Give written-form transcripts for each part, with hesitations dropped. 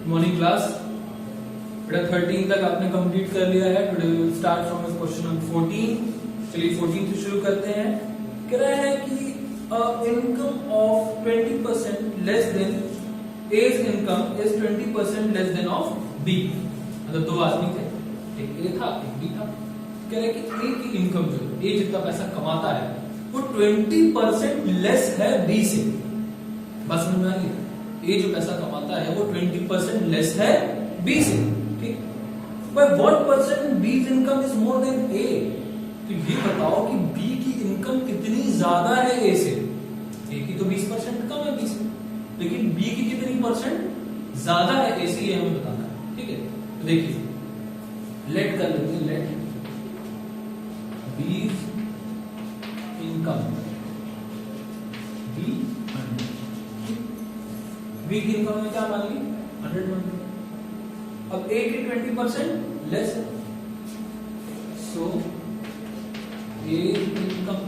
Morning class बेटा 13 तक आपने कंप्लीट कर लिया है। Today we will start from question number 14। चलिए 14 से शुरू करते हैं। कह रहा है कि income of 20% less than A's income is 20% less than of B। मतलब दो आदमी थे, एक A था एक B था। कह रहा है कि A की इनकम जो A जितना पैसा कमाता है वो 20% लेस है B से। बस समझ में आ गई? A जो पैसा कमाता है वो 20% लेस है B से। ठीक, but what percent B's income is more than A? तो ये बताओ कि B की इनकम कितनी ज्यादा है A से। A की तो 20% कम है B से, लेकिन B की कितनी परसेंट ज्यादा है A से, ये हमें बताना है। ठीक है, तो देखिए लेट कर लेते हैं। Let B's income B 100। B की इनकम में क्या मान ली? 100 मान ली। अब A की 20% लेस है, सो A इनकम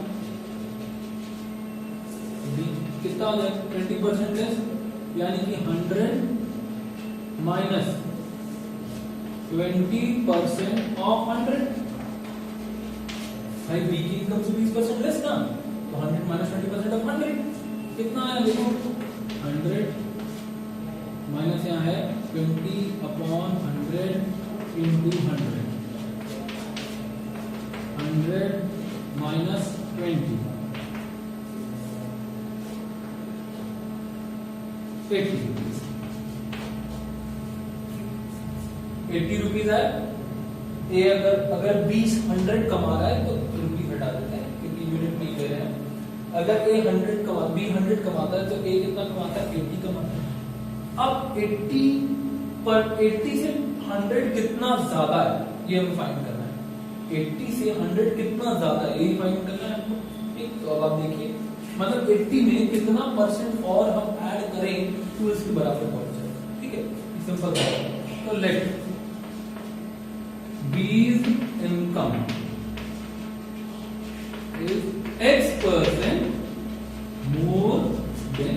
B कितना हो जाए? 20% लेस, यानी कि 100 माइनस 20% ऑफ 100। भाई B की इनकम से 20% लेस ना, तो 100 माइनस 20% ऑफ 100 कितना आया? देखो 100 माइनस यहाँ है 20/100 इंटू 100, 100 माइनस 20 80 रुपीज है। ए अगर 100 कमा रहा है तो रुपीज हटा देते हैं क्योंकि यूनिट नहीं ले रहे हैं। अगर B 100 कमाता है तो A कितना कमाता है? 80 कमाता है। अब 80 से 100 कितना ज्यादा है ये हमें फाइंड करना है। 80 से 100 कितना ज्यादा है ये फाइंड करना है हमको। ठीक, तो अब आप देखिए मतलब 80 में कितना परसेंट और हम ऐड करें तो इसके बराबर पहुंच जाए। ठीक है, सिंपल है। तो let B's income is X% more than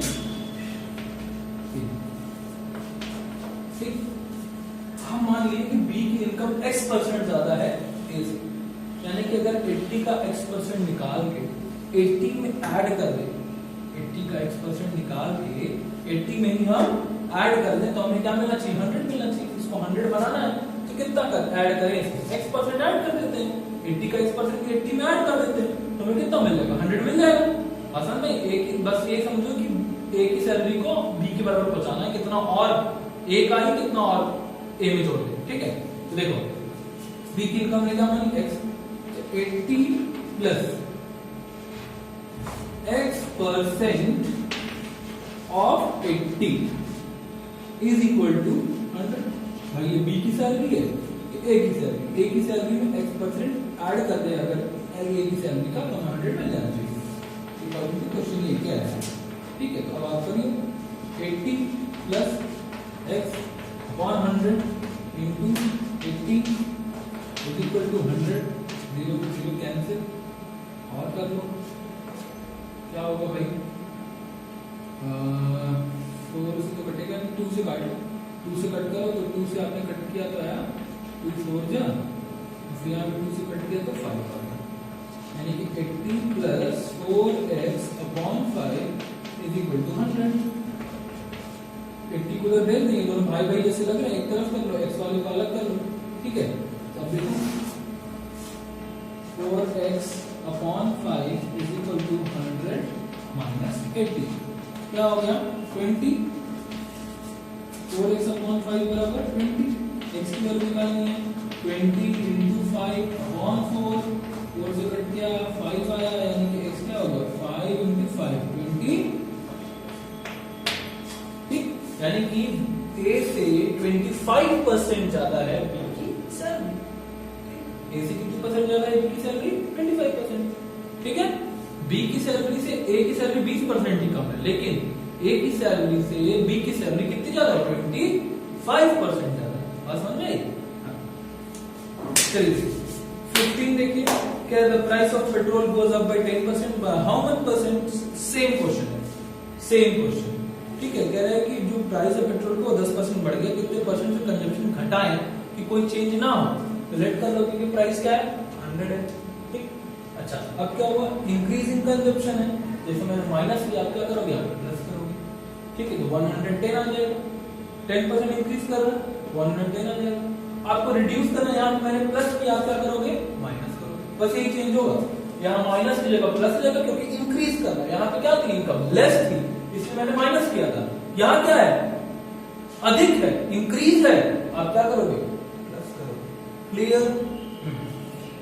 हम मान लिए कि B की इनकम X% ज्यादा है A से, यानी कि अगर 80 का X% निकाल के 80 में ऐड कर दे, 80 का X% निकाल के 80 में ही हम ऐड कर दें तो हमें क्या मिलना चाहिए? 100 मिलना चाहिए। इसको 100 बनाना है तो कितना कर ऐड करें? X% ऐड कर देते हैं। 80 का X% 80 में ऐड कर देते हैं तो हमें कितना मिलेगा? 100 मिल जाएगा। आसान में बस ये समझो कि A की सैलरी को B के बराबर पहुंचाना है, कितना और A का ही कितना और A में जोड़ दे। ठीक है, तो देखो B की इनकम है क्या मानी? X, 80 plus X% of 80 is equal to 100। भाई ये B की सैलरी है, A की सैलरी, A की सैलरी में X% ऐड कर दे अगर A की सैलरी का, तो 100 मिल जाना चाहिए। क्वेश्चन ये क्या है? ठीक है, तो अब आप करिए 80 plus X/100 into 80 is equal to 100। 0 को 0 कैंसिल और कर लो, क्या होगा भाई? 4 से तो कटेगा नहीं, 2 से काट लो। 2 से कट करो तो 2 से आपने कट किया तो आया 2 4 जा, फिर यहाँ पे 2 से कट किया तो 5 आ गया, यानी कि 80 plus 4x/5 is equal to 100। 80 को उधर भेज देंगे, दोनों भाई भाई जैसे लग रहे हैं, एक तरफ कर लो, x वाले को अलग कर लो। ठीक है, तो अब देखो 4x/5 is equal to 100 minus 80 क्या हो गया? 20। 4x/5 बराबर 20। x की वैल्यू निकालनी है 20 इंटू 5/4। 4 से कट किया 5 आया, यानी कि x क्या होगा? 5 इंटू 5 20। ठीक, यानी कि A से 25% ज्यादा है B की सैलरी। A से कितनी परसेंट ज्यादा है B की सैलरी? 25%। ठीक है, B की सैलरी से A की सैलरी 20% ही कम है, लेकिन A की सैलरी से B की सैलरी कितनी ज्यादा है? 25% ज्यादा है। बात समझ में आई? चलिए 15 देखिए, क्या the price of petrol goes up by 10%, how much percent? Same question है, सेम क्वेश्चन। ठीक है, कह रहा है कि जो प्राइस है पेट्रोल को 10% बढ़ गया, कितने हटाएं कि कोई चेंज ना हो, तो लेट कर लो क्योंकि प्राइस क्या है 100 है, ठीक। अच्छा अब क्या हुआ, इंक्रीज इन कंजप्शन है, जैसे मैंने माइनस किया, आप क्या करोगे यहाँ पे प्लस करोगे, ठीक है, तो 110 आ जाएगा, 10% इंक्रीज कर रहा है 110 आ जाएगा। आपको रिड्यूस करना है, यहाँ पे मैंने प्लस किया, आप क्या करोगे माइनस करोगे, बस यही चेंज होगा, यहाँ माइनस की जगह प्लस हो जाएगा क्योंकि इंक्रीज कर रहा है, यहाँ पे क्या थी इनकम लेस थी इसलिए मैंने माइनस किया था, यहाँ क्या है अधिक है इंक्रीज है, आप क्या करोगे प्लस करोगे, क्लियर।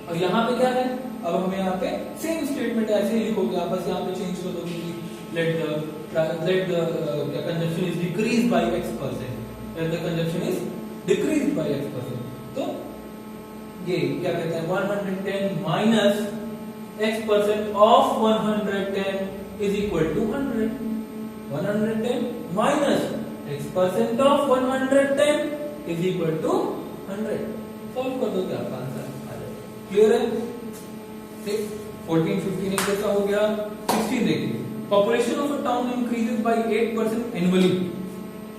और यहाँ पे क्या है, अब हमें यहाँ पे सेम स्टेटमेंट ऐसे ही लिखोगे आप, बस यहाँ पे चेंज कर दोगे कि let the consumption is decreased by X%, let the consumption is decreased by X%, तो ये क्या कहते हैं 110 minus X% of 110 is equal to 100, 110 minus X% of 110 is equal to 100, solve कर दो क्या आपका आंसर आ जाएगा, क्लियर है, ठीक। 14 15 एक जैसा हो गया। 16 देखिए, population of a town increases by 8% annually,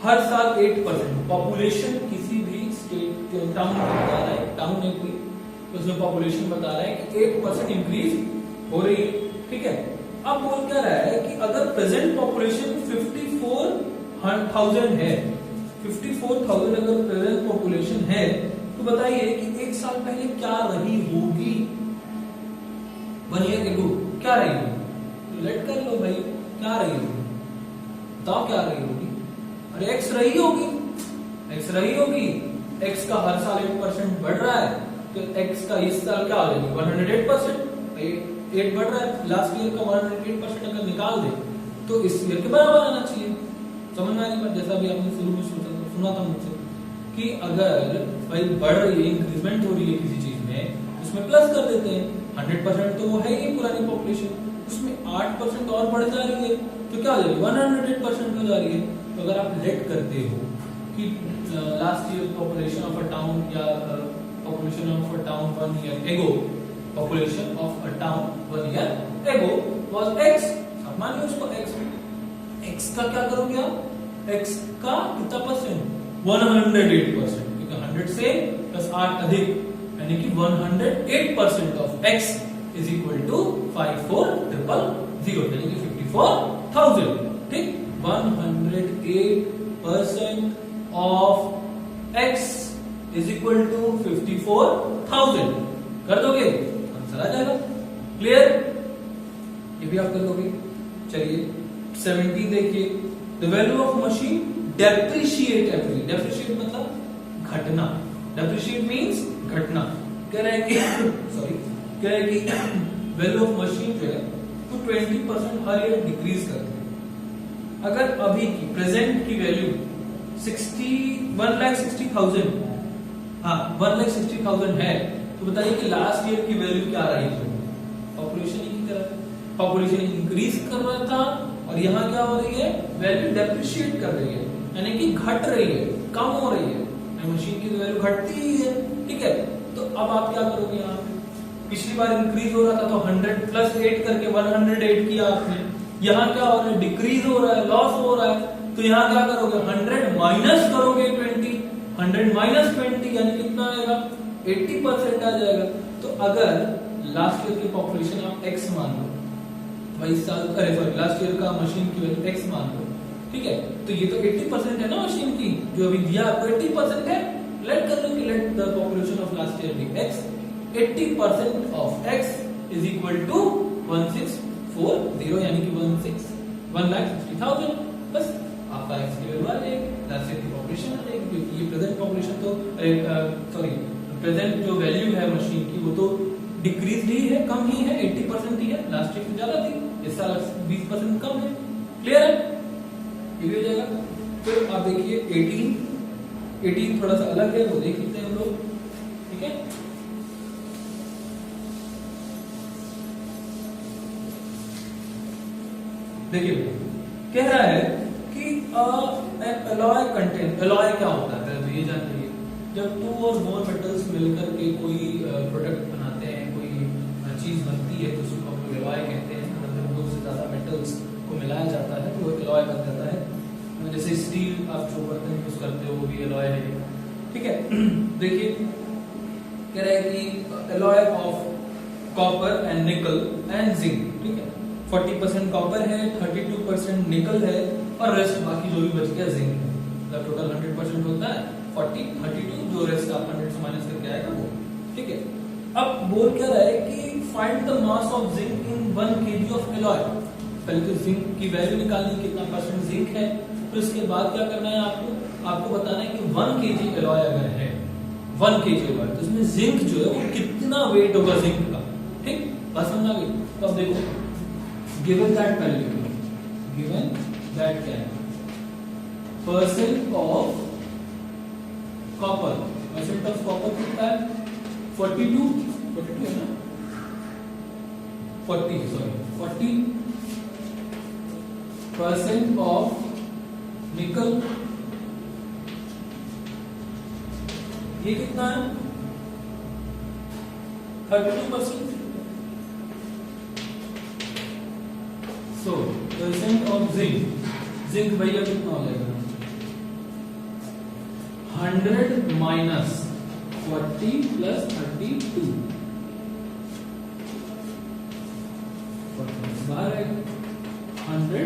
हर साल 8%, पॉपुलेशन किसी भी स्टेट टाउन में बता रहा है, टाउन है कोई तो उसमें पॉपुलेशन बता रहा है कि 8% इंक्रीज हो रही है, ठीक है। अब बोल क्या रहा है कि अगर प्रेजेंट पॉपुलेशन 54,000 है, 54,000 अगर प्रेजेंट पॉपुलेशन है तो बताइए कि एक साल पहले क्या रही होगी, 1 ईयर एगो क्या रही होगी, लेट कर लो भाई क्या रही होगी, बताओ क्या रही होगी, अरे एक्स रही होगी, एक्स रही होगी, एक्स का हर साल 8% बढ़ रहा है तो एक्स का इस साल क्या हो जाएगी 108%, 8 बढ़ रहा है, लास्ट ईयर का 108% अगर निकाल दे तो इस ईयर के बराबर आना चाहिए, समझ में आने पर, जैसा भी आपने शुरू में सुना था मुझसे कि अगर भाई बढ़ रही है, इंक्रीजमेंट हो रही है किसी चीज में, उसमें प्लस कर देते हैं, 100% तो वो है ही पुरानी पॉपुलेशन, उसमें 8% और बढ़ जा रही है तो क्या हो जाएगी 108% हो जा रही है। तो अगर आप लेट करते हो कि last year population of a town या population of a town 1 year ago, population of a town 1 year ago was x, आप मानिए उसको x का क्या करोगे आप, x का कितना परसेंट 108%, क्योंकि 100 से प्लस 8 अधिक यानी कि 108% of x is equal to 54,000 यानी कि 54,000, ठीक। 108% of x is equal to 54,000 कर दोगे आंसर आ जाएगा, क्लियर, ये भी आप कर दोगे। चलिए 17 देखिए, the value of machine depreciate every, depreciate मतलब घटना, डेप्रिशिएट मींस घटना, कह रहे हैं कि सॉरी कह रहे हैं कि वैल्यू ऑफ मशीन जो है वो 20% हर ईयर डिक्रीज करती है। अगर अभी की प्रेजेंट की वैल्यू 1,60,000 हाँ 1,60,000 है तो बताइए कि लास्ट ईयर की वैल्यू क्या रही होगी, पॉपुलेशन की तरह, पॉपुलेशन इंक्रीज कर रहा था और यहाँ क्या हो रही है वैल्यू डेप्रिशिएट कर रही है यानी कि घट रही है, कम हो रही है, मशीन की वैल्यू घटती ही है, ठीक है। तो अब आप क्या करोगे, यहाँ पे पिछली बार इंक्रीज हो रहा था तो 100 प्लस 8 करके 108 किया आपने, यहाँ क्या हो रहा है डिक्रीज हो रहा है, लॉस हो रहा है, तो यहाँ क्या करोगे 100 माइनस करोगे 20, 100 माइनस 20 यानी कितना आएगा 80% आ जाएगा। तो अगर लास्ट ईयर की पॉपुलेशन आप x मान लो, भाई साल अरे सॉरी लास्ट ईयर का मशीन की वैल्यू x मान लो, ठीक है, तो ये तो 80% है ना मशीन की जो अभी दिया आपको 80% है, लेट कर लो कि let the population of last year be x, 80% of x is equal to 1640 यानी कि 1,60,000, बस आपका x की वैल्यू आ जाएगी, लास्ट ईयर की पॉपुलेशन आ जाएगी, क्योंकि ये प्रेजेंट पॉपुलेशन तो सॉरी प्रेजेंट जो वैल्यू है मशीन की वो तो डिक्रीज ही है, कम ही है, 80% ही है, लास्ट ईयर से ज्यादा थी, इस साल 20% कम है, क्लियर है, ये भी हो जाएगा। फिर आप देखिए 18 थोड़ा सा अलग है, वो देख लेते हैं हम लोग, ठीक है। देखिए कह रहा है कि एलॉय कंटेंट, एलॉय क्या होता है तो ये जान लीजिए, जब 2 और मोर मेटल्स मिलकर के कोई प्रोडक्ट बनाते हैं, कोई चीज बनती है तो उसको हम लोग एलॉय कहते हैं, मतलब 2 से ज्यादा मेटल्स को मिलाया जाता है तो वो एलॉय बन जाता है। जैसे स्टील आप जो बर्तन यूज करते हो वो भी एलॉय है, ठीक है। देखिए कह रहा है कि एलॉय ऑफ कॉपर एंड निकल एंड जिंक, ठीक है। 40% कॉपर है, 32% निकल है और रेस्ट बाकी जो भी बच गया जिंक है। मतलब टोटल 100% होता है 40 32, जो रेस्ट आप 100 से माइनस करके आएगा वो, ठीक है। अब बोल क्या रहा है कि find the mass of zinc in 1 kg of alloy. पहले तो जिंक की वैल्यू निकालनी, कितना परसेंट जिंक है, तो इसके बाद क्या करना है आपको बताना है कि 1 kg एलॉय अगर है, 1 kg एलॉय, तो इसमें जिंक जो है वो कितना वेट होगा जिंक का, ठीक। बात समझ आ गई। तो अब देखो given that value, given that क्या है, percent of copper, percent of copper कितना है 42 है ना, 40% ऑफ निकल, ये कितना है 32%। सो परसेंट ऑफ जिंक, जिंक भैया कितना हो जाएगा 100 माइनस 40 प्लस 32, बाहर है 100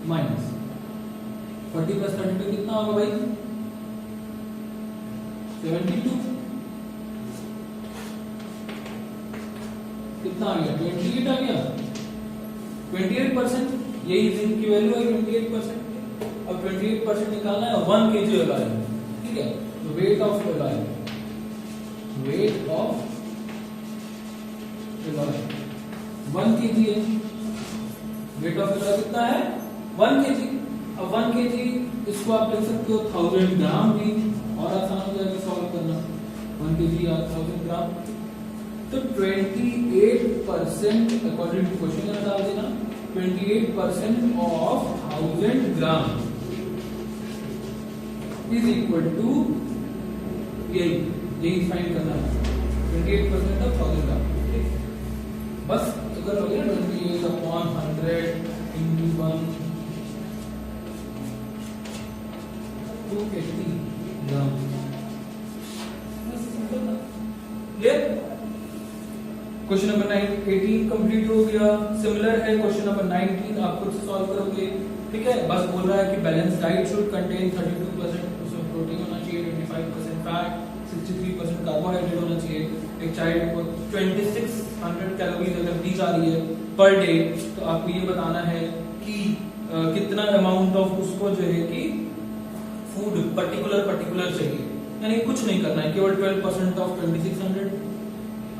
माइनस 40 प्लस 32 कितना होगा भाई 72, कितना आ गया 28 आ गया, 28%, यही जिंक की वैल्यू है 28%। अब 28% निकालना है 1 kg एलॉय, ठीक है। तो weight of alloy, weight of alloy 1 kg है, वेट ऑफ एलॉय कितना है 1 kg। अब 1 kg इसको आप लिख सकते हो 1000 ग्राम भी, और आसान हो जाएगा सॉल्व करना, 1 kg या 1000 ग्राम। तो 28% अकॉर्डिंग टू क्वेश्चन में डाल देना, 28% of 1000 gram is equal to, यही फाइंड करना है 28% ऑफ 1000 ग्राम, बस अगर हो गया 28/100 into 1, 280 ग्राम। क्वेश्चन नंबर 18 कंप्लीट हो गया। सिमिलर है क्वेश्चन नंबर 19, आप खुद से सॉल्व करोगे, ठीक है। बस बोल रहा है कि बैलेंस डाइट शुड कंटेन 32% उसमें प्रोटीन होना चाहिए, 25% फैट, 63% कार्बोहाइड्रेट होना चाहिए। एक चाइल्ड को 2600 कैलोरीज अगर दी जा रही है पर डे, तो आपको ये बताना है कि कितना अमाउंट ऑफ उसको जो है कि फूड पर्टिकुलर चाहिए, यानी कुछ नहीं करना है, केवल 12% ऑफ 2600,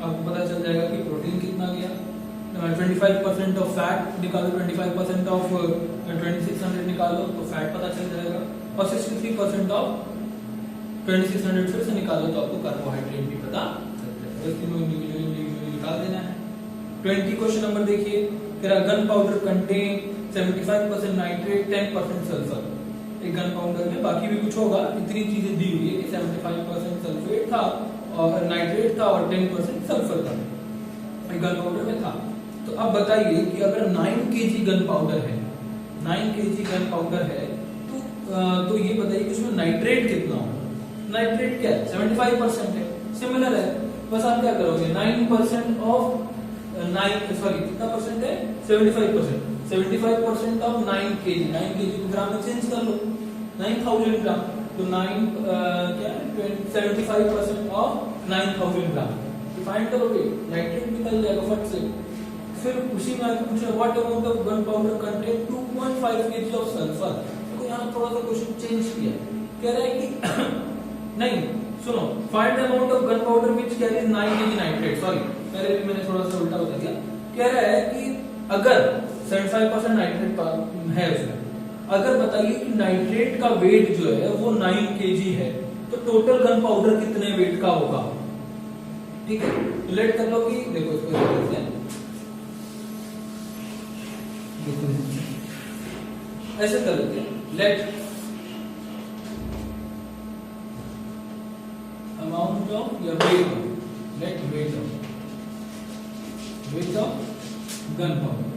आपको पता चल जाएगा कि प्रोटीन कितना गया। 25% ऑफ फैट निकालो, 25% ऑफ 2600 निकालो तो फैट पता चल जाएगा, और 63% ऑफ 2600 फिर से निकालो तो आपको कार्बोहाइड्रेट भी पता चल जाएगा। तीनों इंडिविजुअली निकाल देना है। 20 क्वेश्चन नंबर देखिए, gun powder contain 75% nitrate, 10% sulphur. एक गन पाउडर में बाकी भी कुछ होगा, इतनी चीजें दी हुई है कि 75% सल्फेट था और नाइट्रेट था और 10% सल्फर था, गन पाउडर में था। तो अब बताइए कि अगर 9 kg गन पाउडर है, 9 kg गन पाउडर है, तो ये बताइए कि उसमें नाइट्रेट कितना होगा। नाइट्रेट क्या है 75% है, सिमिलर है। बस आप क्या करोगे 9% ऑफ 9 सॉरी कितना परसेंट है 75% ऑफ 9 kg, 9 kg को ग्राम में चेंज कर लो 9000 ग्राम, तो 9 क्या है 75% ऑफ 9000 ग्राम फाइंड करोगे, नाइट्रेट निकल जाएगा फट से। फिर उसी में आगे पूछा what amount of gun powder contain 2.5 kg of sulphur. तो यहाँ थोड़ा सा क्वेश्चन चेंज किया, कह रहा है कि नहीं सुनो, find the amount of gun powder which carries 9 kg nitrate, sorry पहले भी मैंने थोड़ा सा उल्टा बता दिया। कह रहा है कि अगर 75% नाइट्रेट है उसमें, अगर बताइए कि नाइट्रेट का वेट जो है वो 9 kg है, तो टोटल गन पाउडर कितने वेट का होगा। ठीक है, तो लेट कर लो कि देखो इसको करते हैं, ऐसे कर लेते हैं, लेट अमाउंट ऑफ या weight, let weight of gun powder,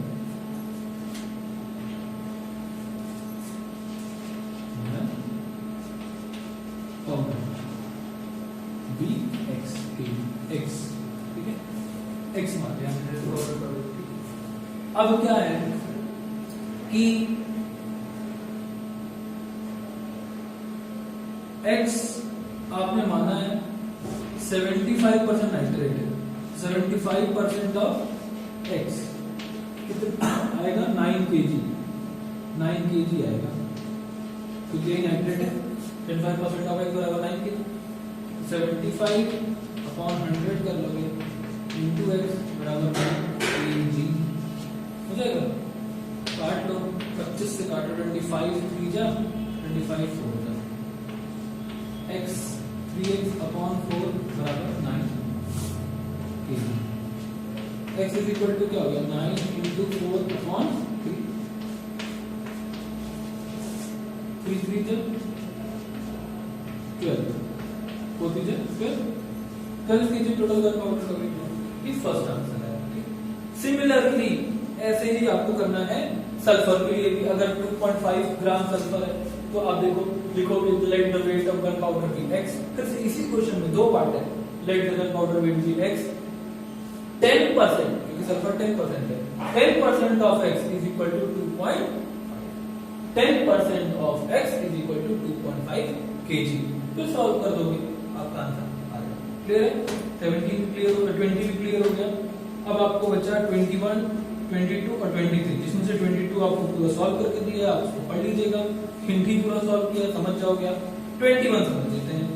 be x x, ठीक है, एक्स मान लिया। अब क्या है कि एक्स आपने माना है 75% नाइट्रेट है, 75% ऑफ एक्स कितना आएगा 9 kg, 9 kg आएगा, क्योंकि यही नाइट्रेट है। 25% ऑफ एक्स बराबर 9 kg, 75/100 कर लोगे इंटू एक्स बराबर 9 kg हो जाएगा। काट लो, 25 से काटो, 25 3 जा 25 4 जा, x 3x/4 बराबर 9 kg। x is equal to क्या हो गया 9 इंटू 4/3, 3 3 जा 12, 4 3 जा 12, कल कीजिए टोटल गन पाउडर का वेट, ये फर्स्ट आंसर है। सिमिलरली ऐसे ही आपको करना है सल्फर के लिए भी। अगर 2.5 ग्राम सल्फर है तो आप देखो लिखोगे let the weight of gun powder be x। फिर से इसी क्वेश्चन में दो पार्ट है, let the gun powder weight be x 10%, क्योंकि सल्फर 10% है, 10% of x is equal to 10% of x is equal to 2.5 kg। फिर सॉल्व कर दोगे आपका आंसर आ जाएगा। क्लियर है? 17 क्लियर हो गया, 20 भी क्लियर हो गया। अब आपको बचा 21, 22 और 23, जिसमें से 22 आपको पूरा सॉल्व करके दिया, आप उसको पढ़ लीजिएगा, हिंट ही पूरा सॉल्व किया, समझ जाओगे आप। 21 समझ लेते हैं।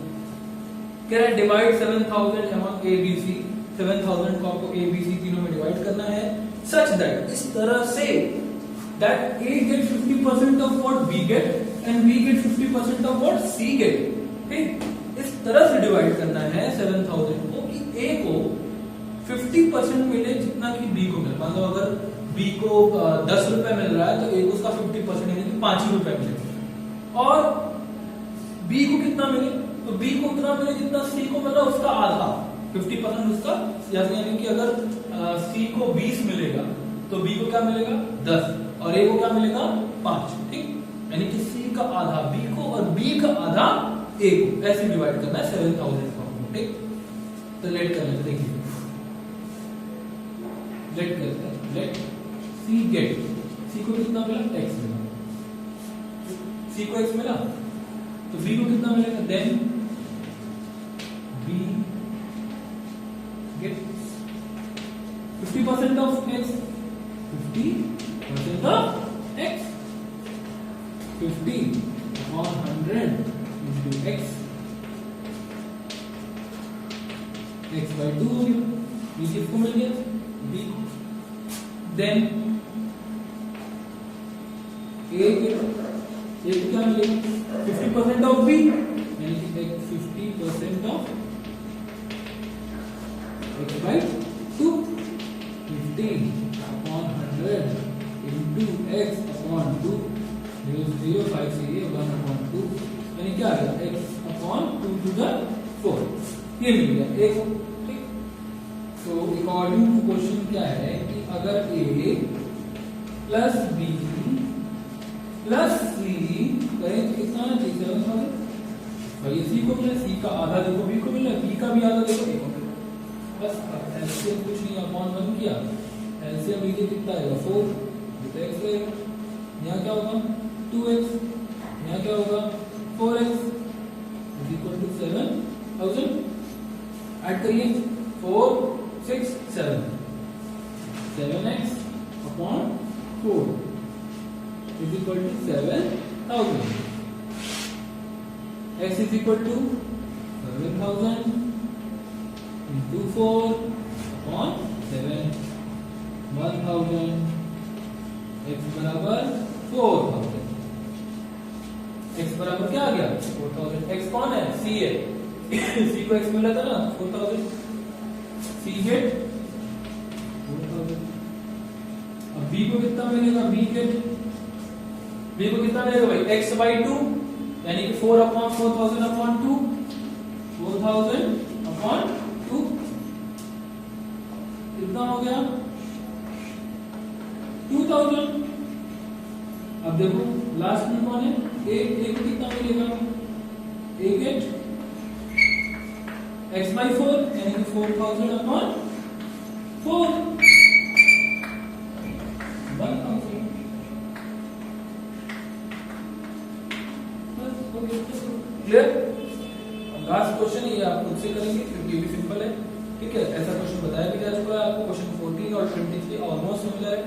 कह रहा है divide 7000 among A B C, 7000 को आपको ए बी सी तीनों में डिवाइड करना है, सच दैट, इस तरह से that A get 50% of what B get and B get 50% of what C get. ठीक, इस तरह से डिवाइड करना है 7000 को कि ए को 50% मिले जितना कि बी को मिले। मान लो अगर बी को 10 रुपए मिल रहा है तो ए को उसका 50% यानी कि 5 रुपए मिले, और बी को कितना मिले, तो बी को उतना मिले जितना सी को मिला उसका आधा, 50% उसका, यानी कि अगर सी को 20 मिलेगा तो बी को क्या मिलेगा 10 और ए को क्या मिलेगा 5। ठीक, यानी कि सी का आधा बी को और बी का आधा ए को, ऐसे डिवाइड करना है 7000 को। ठीक, तो लेट कर लेते, देखिए लेट करते हैं, लेट सी गेट, सी को कितना मिला एक्स मिला, सी को एक्स मिला तो बी को कितना मिलेगा, then B get 50% of x, 50% of x, 50/100 into x, x/2 हो गया, बी किसको मिल गया बी को, देन ए को क्या मिलेगा 50% ऑफ बी, यानी कि 50% ऑफ x/2, 50/100 into x/2, 0 5 से ये 1/2, यानी क्या आ गया x/2 to the 4, ये मिल गया ए को। ठीक, तो अकॉर्डिंग टू क्वेश्चन क्या है कि अगर ए प्लस बी प्लस सी करें तो कितना आना चाहिए 7000, भाई सी को मिला, सी का आधा देखो बी को मिला, बी का भी आधा देखो ए को मिला, बस एलसीएम कुछ नहीं, अपॉन 1 किया, एलसीएम लीजिए कितना आएगा 4, तो x रहेगा, यहाँ क्या होगा 2x, यहाँ क्या होगा 4x is equal to 7000, add करिए 4 6 7, 7x/4 is equal to 7000, x is equal to 7000 into 4/7, 1000, x बराबर 4000, x बराबर क्या आ गया 4000, x कौन है c है, c को x मिला था ना 4000, c गेट 4000। अब b को कितना मिलेगा, b को कितना मिलेगा भाई x/2, यानी कि 4/4000/2, 4000/2 कितना हो गया 2000। अब देखो लास्ट में कौन है ए को कितना मिलेगा, ए गेट x by 4 यानी कि 4000 अपॉन 4 1000। क्लियर? लास्ट क्वेश्चन ये आप खुद से करेंगे क्योंकि ये भी सिंपल है। ठीक है, ऐसा क्वेश्चन बताया भी जा चुका है आपको। क्वेश्चन 14 और 23 ऑलमोस्ट सिमिलर है,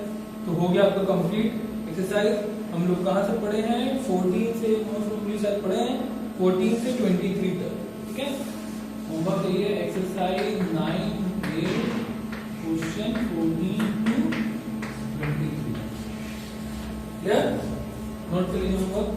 तो हो गया आपका कंप्लीट एक्सरसाइज। हम लोग कहां से पढ़े हैं? 14 से मोस्ट प्रोबेबली शायद पढ़े हैं 14 से 23 तक। ठीक है, होमवर्क ये exercise 9A question 14 to 23। Clear? Note कर लीजिए होमवर्क।